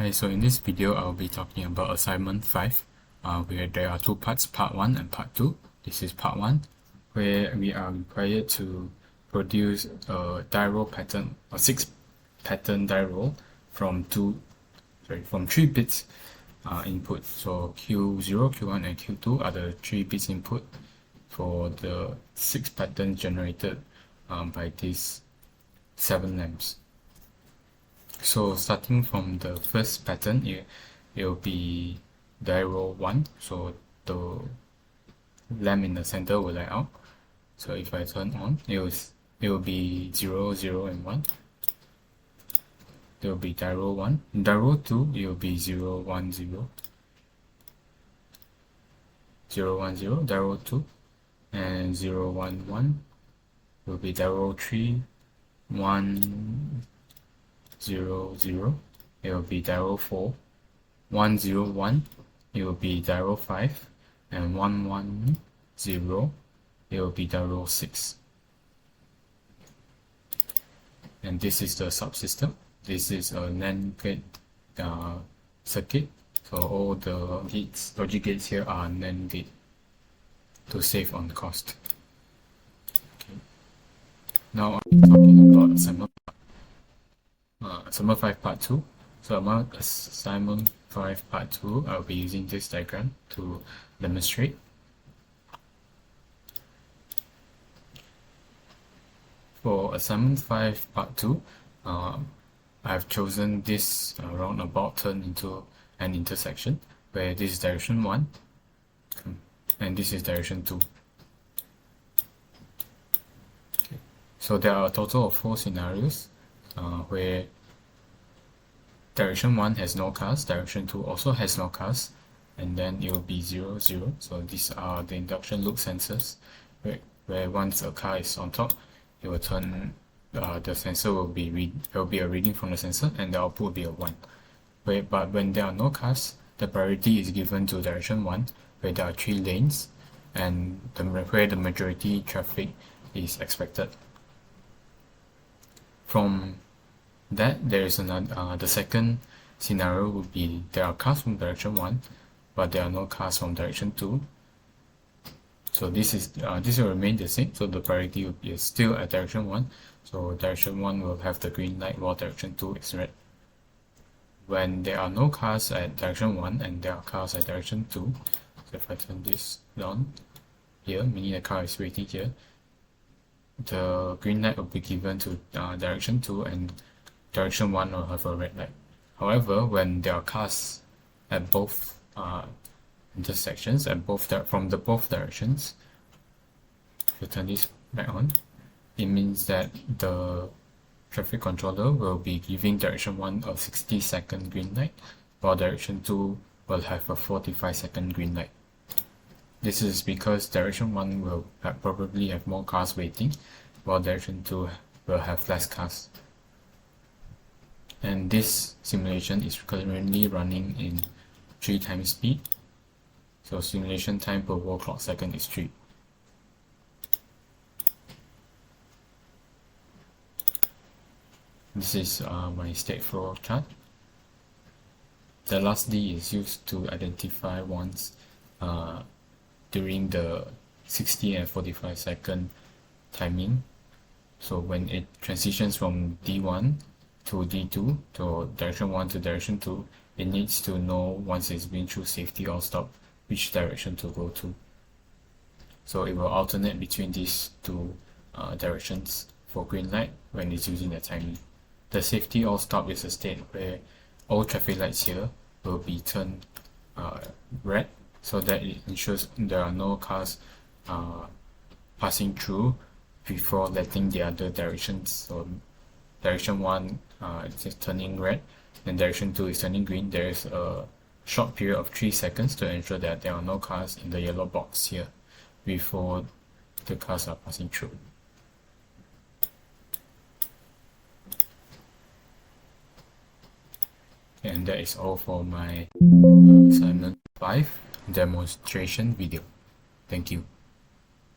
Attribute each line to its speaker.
Speaker 1: Hi, so in this video, I'll be talking about assignment 5, where there are two parts, part 1 and part 2. This is part 1, where we are required to produce a die roll pattern, a 6-pattern die roll from 3 bits input. So Q0, Q1, and Q2 are the 3 bits input for the 6 patterns generated by these 7 lamps. So starting from the first pattern, it will be die roll 1, so the lamp in the center will light out. So if I turn on, it will be 0, 0, and 1. There will be die roll 1. In die roll 2, it will be 0, 1, 0. 0, 1, 0, die roll 2. And 0, 1, 1 will be die roll 3, 1, 0, 0, it will be die roll 4, 1, 0, 1, it will be die roll 5, and 1, 1, 0, it will be die roll 6. And this is the subsystem. This is a NAND gate circuit, so all the logic gates here are NAND gate to save on cost. Okay. Now I'm talking about assignment 5 part 2. So about assignment 5 part 2, I'll be using this diagram to demonstrate. For assignment 5 part 2, I've chosen this roundabout turn into an intersection where this is direction 1 and this is direction 2. Okay. So there are a total of 4 scenarios where direction 1 has no cars, direction 2 also has no cars, and then it will be 0, 0. So these are the induction loop sensors where once a car is on top, it will turn, the sensor will be a reading from the sensor and the output will be a 1. But when there are no cars, the priority is given to direction 1 where there are 3 lanes and where the majority traffic is expected. From that, there is another. The second scenario would be there are cars from direction 1, but there are no cars from direction 2. So this will remain the same. So the priority will be still at direction 1. So direction 1 will have the green light while direction 2 is red. When there are no cars at direction 1 and there are cars at direction 2, so if I turn this down here, meaning the car is waiting here, the green light will be given to direction 2 and direction 1 will have a red light. However, when there are cars at both intersections from both directions, if you turn this back on, it means that the traffic controller will be giving direction 1 a 60-second green light, while direction 2 will have a 45-second green light. This is because direction 1 will probably have more cars waiting, while direction 2 will have less cars. And this simulation is currently running in 3 times speed. So simulation time per wall clock second is 3. This is my state flow chart. The last D is used to identify ones during the 60 and 45 second timing. So when it transitions from D1 to D2 to direction 1 to direction 2, it needs to know once it's been through safety or stop which direction to go to. So it will alternate between these 2 directions for green light when it's using the timing. The safety or stop is a state where all traffic lights here will be turned red, so that it ensures there are no cars passing through before letting the other directions. So direction 1 is turning red and direction 2 is turning green. There is a short period of 3 seconds to ensure that there are no cars in the yellow box here before the cars are passing through. And that is all for my assignment 5 demonstration video. Thank you.